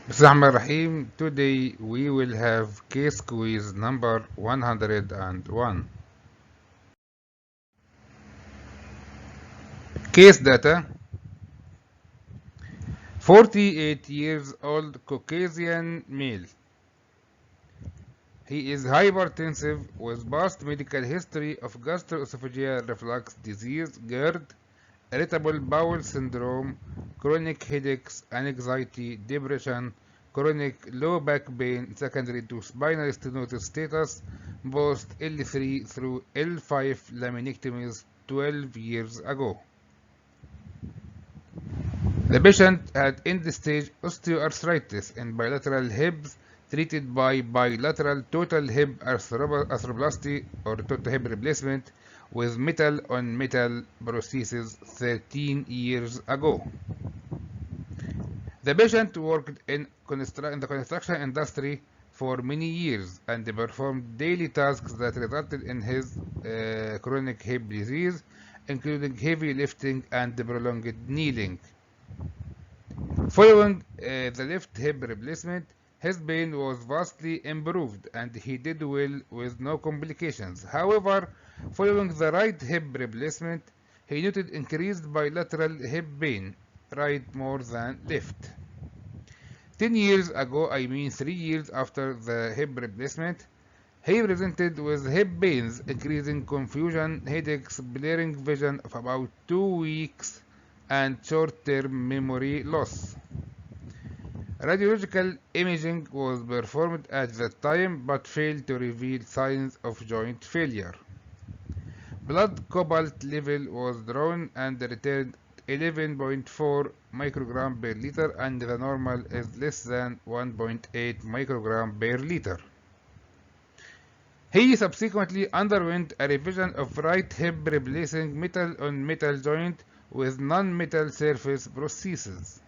Bismillahirrahmanirrahim. Today we will have case quiz number 101. Case data: 48 years old Caucasian male. He is hypertensive with past medical history of gastroesophageal reflux disease (GERD), irritable bowel syndrome, chronic headaches, anxiety, depression, chronic low back pain secondary to spinal stenosis status, post L3 through L5 laminectomies 12 years ago. The patient had end-stage osteoarthritis in bilateral hips treated by bilateral total hip arthroplasty or total hip replacement with metal-on-metal prosthesis 13 years ago. The patient worked in the construction industry for many years and performed daily tasks that resulted in his chronic hip disease, including heavy lifting and prolonged kneeling. Following the left hip replacement, his pain was vastly improved and he did well with no complications. However, following the right hip replacement, he noted increased bilateral hip pain, right more than left. 10 years ago, I mean 3 years after the hip replacement, he presented with hip pains, increasing confusion, headaches, blurring vision of about 2 weeks, and short-term memory loss. Radiological imaging was performed at that time but failed to reveal signs of joint failure. Blood cobalt level was drawn and returned 11.4 microgram per liter, and the normal is less than 1.8 microgram per liter. He subsequently underwent a revision of right hip replacing metal-on-metal joint with non-metal surface prosthesis.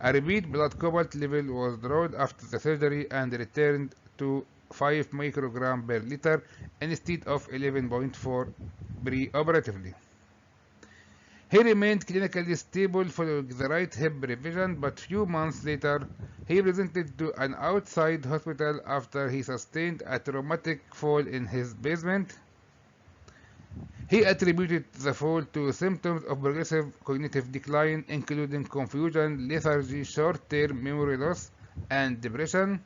A repeat blood cobalt level was drawn after the surgery and returned to 5 microgram per liter instead of 11.4 pre-operatively. He remained clinically stable following the right hip revision, but few months later, he presented to an outside hospital after he sustained a traumatic fall in his basement. He attributed the fall to symptoms of progressive cognitive decline, including confusion, lethargy, short-term memory loss, and depression,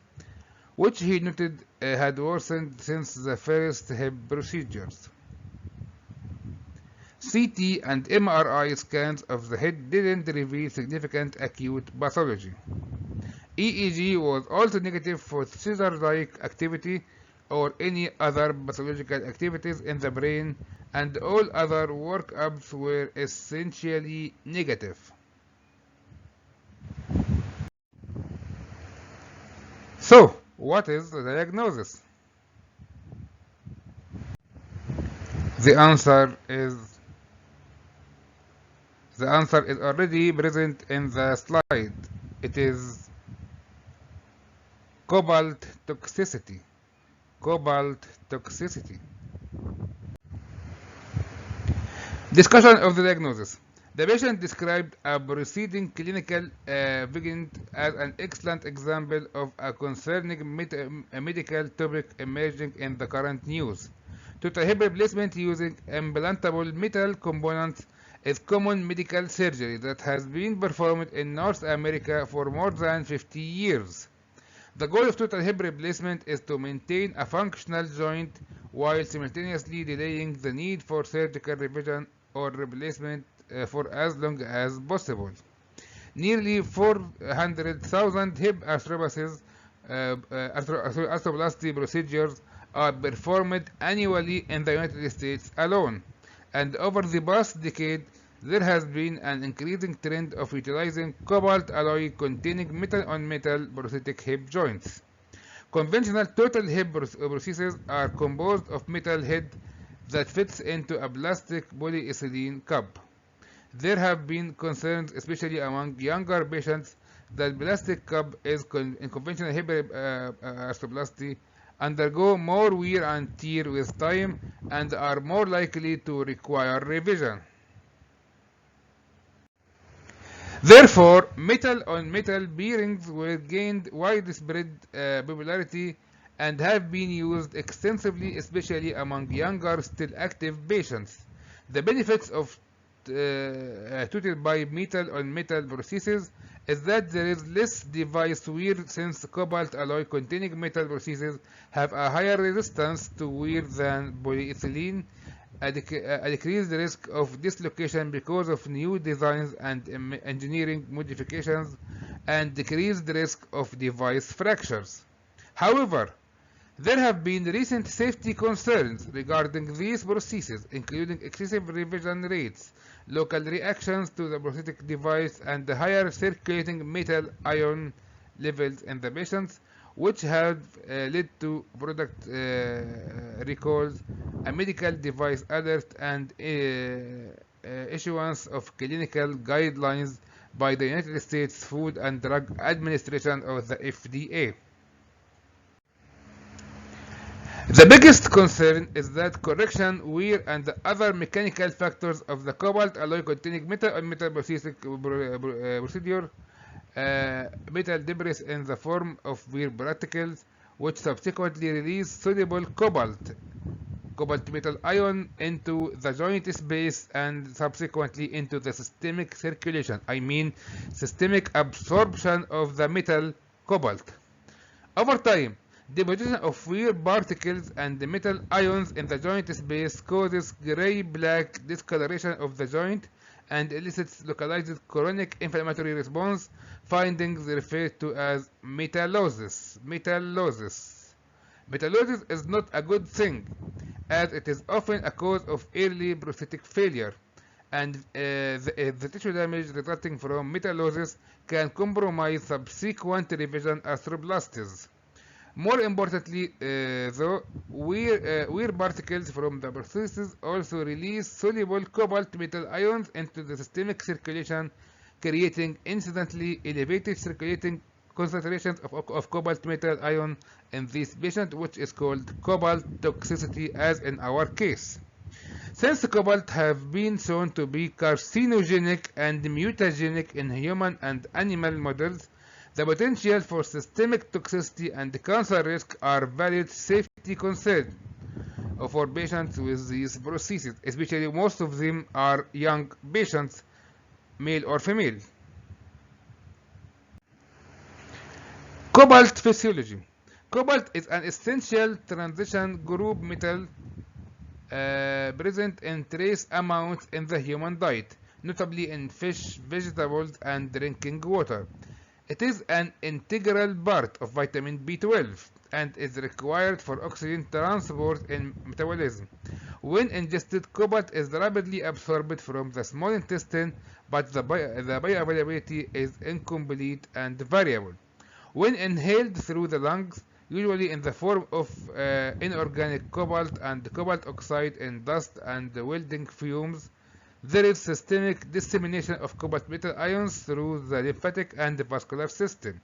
which he noted had worsened since the first hip procedures. CT and MRI scans of the head didn't reveal significant acute pathology. EEG was also negative for seizure-like activity or any other pathological activities in the brain, and all other workups were essentially negative. So, what is the diagnosis? The answer is already present in the slide. It is cobalt toxicity. Cobalt toxicity. Discussion of the diagnosis. The patient described a preceding clinical vignette as an excellent example of a concerning medical topic emerging in the current news. Total hip replacement using implantable metal components is common medical surgery that has been performed in North America for more than 50 years. The goal of total hip replacement is to maintain a functional joint while simultaneously delaying the need for surgical revision or replacement for as long as possible. Nearly 400,000 hip arthroplasty procedures are performed annually in the United States alone, and over the past decade, there has been an increasing trend of utilizing cobalt alloy containing metal-on-metal prosthetic hip joints. Conventional total hip prostheses are composed of metal head that fits into a plastic polyethylene cup. There have been concerns, especially among younger patients, that plastic cup in conventional hip arthroplasty undergo more wear and tear with time and are more likely to require revision. Therefore, metal-on-metal bearings were gained widespread popularity and have been used extensively, especially among younger, still active patients. The benefits of touted by metal-on-metal prostheses is that there is less device wear since cobalt alloy containing metal prostheses have a higher resistance to wear than polyethylene, a decreased risk of dislocation because of new designs and engineering modifications, and decreased risk of device fractures. However, there have been recent safety concerns regarding these prostheses, including excessive revision rates, local reactions to the prosthetic device, and the higher circulating metal ion levels in the patients, which have led to product recalls, a medical device alert, and issuance of clinical guidelines by the United States Food and Drug Administration or the FDA. The biggest concern is that correction, wear, and the other mechanical factors of the cobalt alloy containing metal-on-metal procedure metal debris in the form of wear particles, which subsequently release soluble cobalt metal ion into the joint space and subsequently into the systemic circulation. I mean systemic absorption of the metal cobalt. Over time, deposition of wear particles and the metal ions in the joint space causes gray-black discoloration of the joint and elicits localized chronic inflammatory response, findings referred to as metallosis. Metallosis is not a good thing, as it is often a cause of early prosthetic failure, and the tissue damage resulting from metallosis can compromise subsequent revision arthroplasties. More importantly, though, wear particles from the prosthesis also release soluble cobalt metal ions into the systemic circulation, creating incidentally elevated circulating concentrations of cobalt metal ion in this patient, which is called cobalt toxicity, as in our case. Since cobalt have been shown to be carcinogenic and mutagenic in human and animal models, the potential for systemic toxicity and cancer risk are valid safety concerns for patients with these prostheses, especially most of them are young patients, male or female. Cobalt physiology. Cobalt is an essential transition group metal present in trace amounts in the human diet, notably in fish, vegetables, and drinking water. It is an integral part of vitamin B12 and is required for oxygen transport in metabolism. When ingested, cobalt is rapidly absorbed from the small intestine, but the bioavailability is incomplete and variable. When inhaled through the lungs, usually in the form of inorganic cobalt and cobalt oxide in dust and welding fumes, there is systemic dissemination of cobalt metal ions through the lymphatic and vascular system.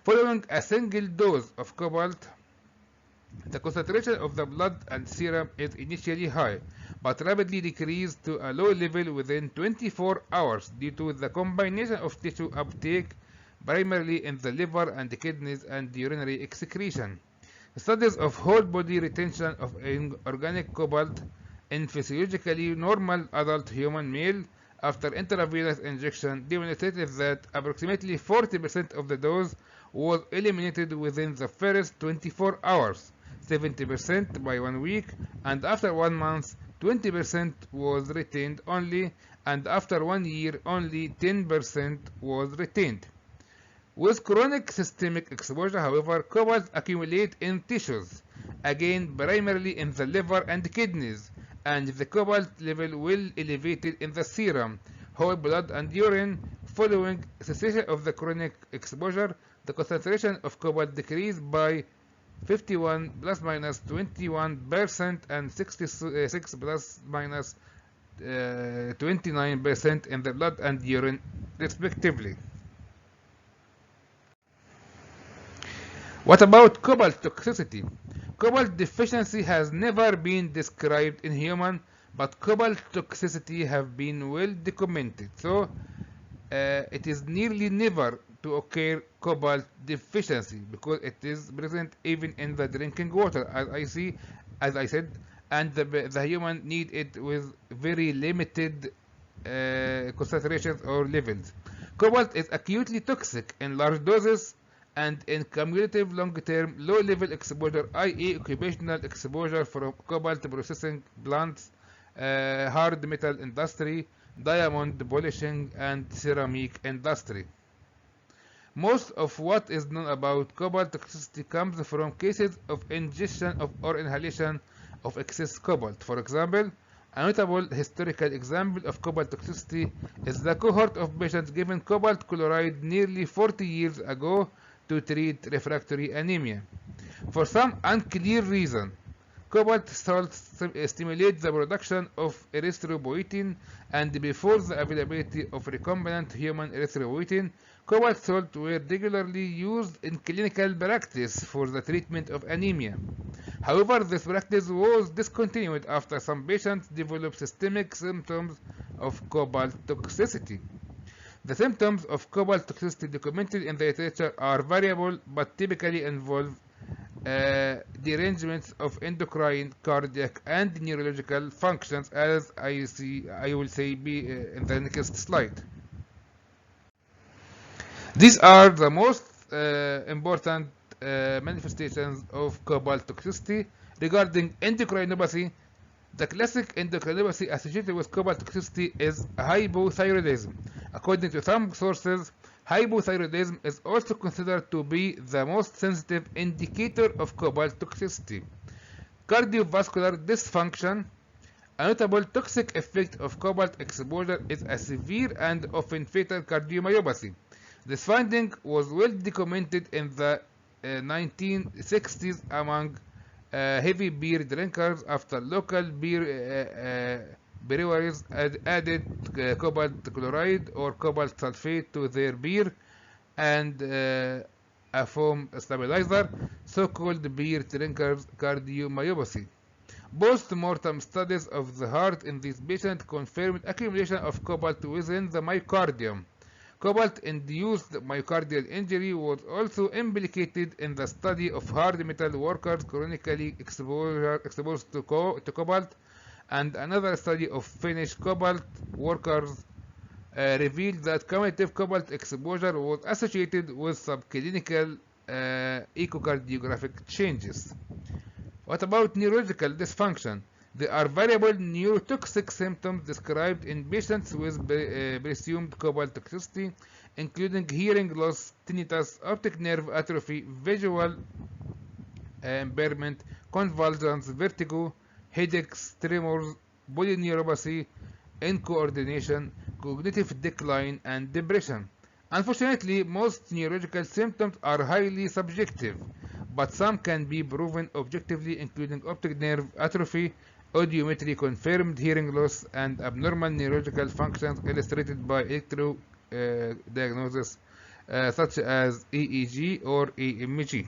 Following a single dose of cobalt, the concentration of the blood and serum is initially high, but rapidly decreased to a low level within 24 hours due to the combination of tissue uptake, primarily in the liver and the kidneys and urinary excretion. Studies of whole body retention of organic cobalt in physiologically normal adult human male after intravenous injection demonstrated that approximately 40% of the dose was eliminated within the first 24 hours, 70% by 1 week, and after 1 month, 20% was retained only, and after 1 year, only 10% was retained. With chronic systemic exposure, however, cobalt accumulates in tissues, again primarily in the liver and kidneys, and the cobalt level will elevated in the serum, whole blood and urine. Following cessation of the chronic exposure, the concentration of cobalt decreased by 51 plus minus 21% and 66 plus minus 29% in the blood and urine respectively. What about cobalt toxicity? Cobalt deficiency has never been described in human, but cobalt toxicity have been well documented. So, it is nearly never to occur cobalt deficiency because it is present even in the drinking water, as I said, and the human need it with very limited concentrations or levels. Cobalt is acutely toxic in large doses and in cumulative long-term low-level exposure, i.e. occupational exposure from cobalt processing plants, hard metal industry, diamond polishing, and ceramic industry. Most of what is known about cobalt toxicity comes from cases of ingestion or inhalation of excess cobalt. For example, a notable historical example of cobalt toxicity is the cohort of patients given cobalt chloride nearly 40 years ago to treat refractory anemia. For some unclear reason, cobalt salts stimulate the production of erythropoietin, and before the availability of recombinant human erythropoietin, cobalt salts were regularly used in clinical practice for the treatment of anemia. However, this practice was discontinued after some patients developed systemic symptoms of cobalt toxicity. The symptoms of cobalt toxicity documented in the literature are variable but typically involve derangements of endocrine, cardiac, and neurological functions, as I will say in the next slide. These are the most important manifestations of cobalt toxicity. Regarding endocrinopathy, the classic endocrinopathy associated with cobalt toxicity is hypothyroidism. According to some sources, hypothyroidism is also considered to be the most sensitive indicator of cobalt toxicity. Cardiovascular dysfunction. A notable toxic effect of cobalt exposure is a severe and often fatal cardiomyopathy. This finding was well documented in the 1960s among heavy beer drinkers after local beer breweries added cobalt chloride or cobalt sulfate to their beer and a foam stabilizer, so-called beer drinkers cardiomyopathy. Post-mortem studies of the heart in these patients confirmed accumulation of cobalt within the myocardium. Cobalt-induced myocardial injury was also implicated in the study of hard metal workers chronically exposed to cobalt, and another study of Finnish cobalt workers revealed that cumulative cobalt exposure was associated with subclinical echocardiographic changes. What about neurological dysfunction? There are variable neurotoxic symptoms described in patients with presumed cobalt toxicity, including hearing loss, tinnitus, optic nerve atrophy, visual impairment, convulsions, vertigo, headaches, tremors, polyneuropathy, incoordination, cognitive decline, and depression. Unfortunately, most neurological symptoms are highly subjective, but some can be proven objectively, including optic nerve atrophy, audiometry confirmed hearing loss, and abnormal neurological functions illustrated by diagnosis such as EEG or EMG.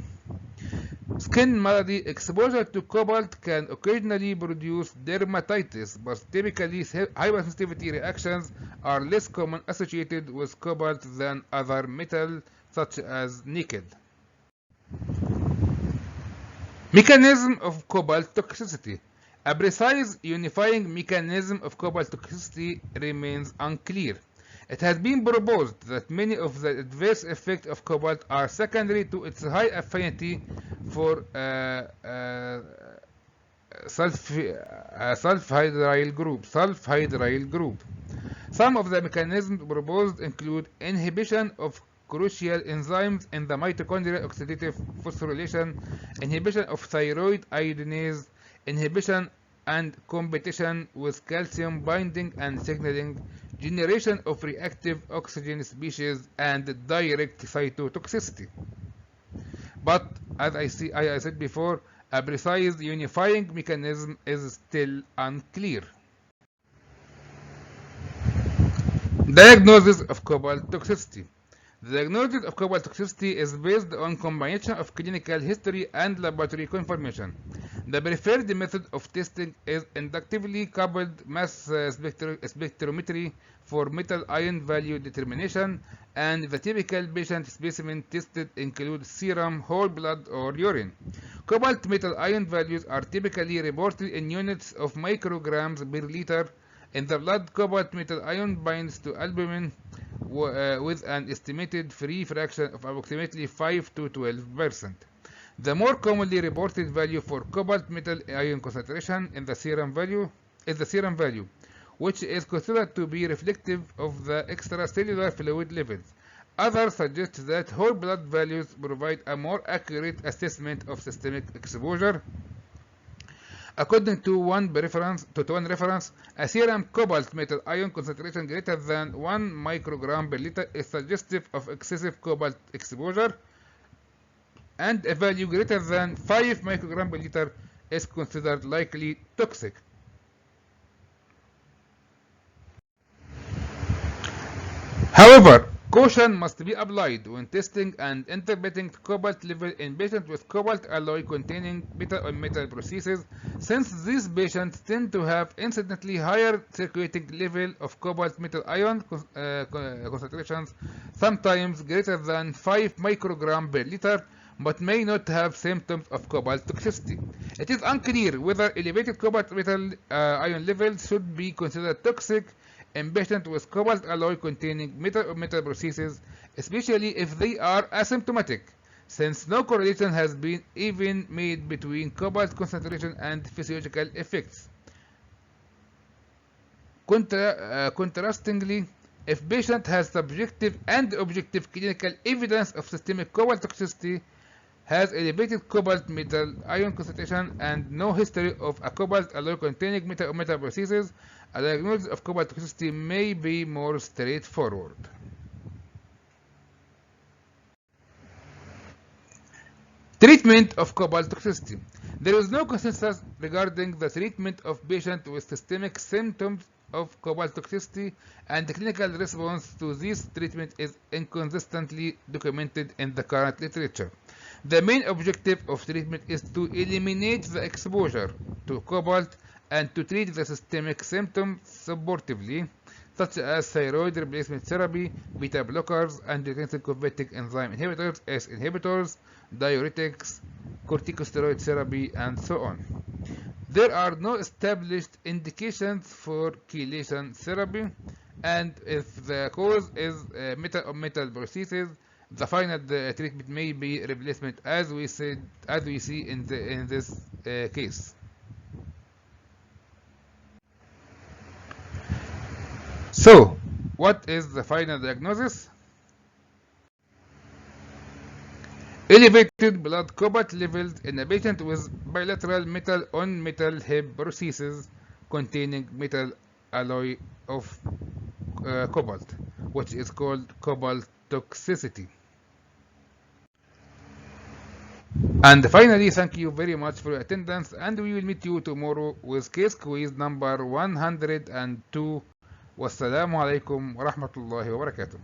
Skin malady exposure to cobalt can occasionally produce dermatitis, but typically hypersensitivity reactions are less common associated with cobalt than other metals such as nickel. Mechanism of cobalt toxicity. A precise unifying mechanism of cobalt toxicity remains unclear. It has been proposed that many of the adverse effects of cobalt are secondary to its high affinity for sulfhydryl group. Some of the mechanisms proposed include inhibition of crucial enzymes in the mitochondrial oxidative phosphorylation, inhibition of thyroid iodinase, inhibition and competition with calcium binding and signaling, generation of reactive oxygen species, and direct cytotoxicity. But as I said before, a precise unifying mechanism is still unclear. Diagnosis of cobalt toxicity. The diagnosis of cobalt toxicity is based on combination of clinical history and laboratory confirmation. The preferred method of testing is inductively coupled mass spectrometry for metal ion value determination, and the typical patient specimen tested include serum, whole blood, or urine. Cobalt metal ion values are typically reported in units of micrograms per liter. In the blood, cobalt metal ion binds to albumin with an estimated free fraction of approximately 5 to 12%. The more commonly reported value for cobalt metal ion concentration in the serum value is the serum value, which is considered to be reflective of the extracellular fluid levels. Others suggest that whole blood values provide a more accurate assessment of systemic exposure. According to one reference, a serum cobalt metal ion concentration greater than 1 microgram per liter is suggestive of excessive cobalt exposure, and a value greater than 5 microgram per liter is considered likely toxic. However, caution must be applied when testing and interpreting cobalt level in patients with cobalt alloy containing metal-on-metal processes, since these patients tend to have incidentally higher circulating level of cobalt metal ion concentrations, sometimes greater than 5 microgram per liter, but may not have symptoms of cobalt toxicity. It is unclear whether elevated cobalt metal ion levels should be considered toxic in patients with cobalt alloy containing metal processes, especially if they are asymptomatic, since no correlation has been even made between cobalt concentration and physiological effects. Contrastingly, if patient has subjective and objective clinical evidence of systemic cobalt toxicity, has elevated cobalt metal ion concentration, and no history of a cobalt alloy containing metal processes, a diagnosis of cobalt toxicity may be more straightforward. Treatment of cobalt toxicity. There is no consensus regarding the treatment of patients with systemic symptoms of cobalt toxicity, and the clinical response to this treatment is inconsistently documented in the current literature. The main objective of treatment is to eliminate the exposure to cobalt and to treat the systemic symptoms supportively, such as thyroid replacement therapy, beta blockers, angiotensin-converting enzyme inhibitors, ACE inhibitors, diuretics, corticosteroid therapy, and so on. There are no established indications for chelation therapy, and if the cause is metal processes, the final treatment may be replacement, as we see in this case. So, what is the final diagnosis? Elevated blood cobalt levels in a patient with bilateral metal-on-metal hip prosthesis containing metal alloy of cobalt, which is called cobalt toxicity. And finally, thank you very much for your attendance, and we will meet you tomorrow with case quiz number 102. Wassalamu alaikum wa rahmatullahi wa barakatuh.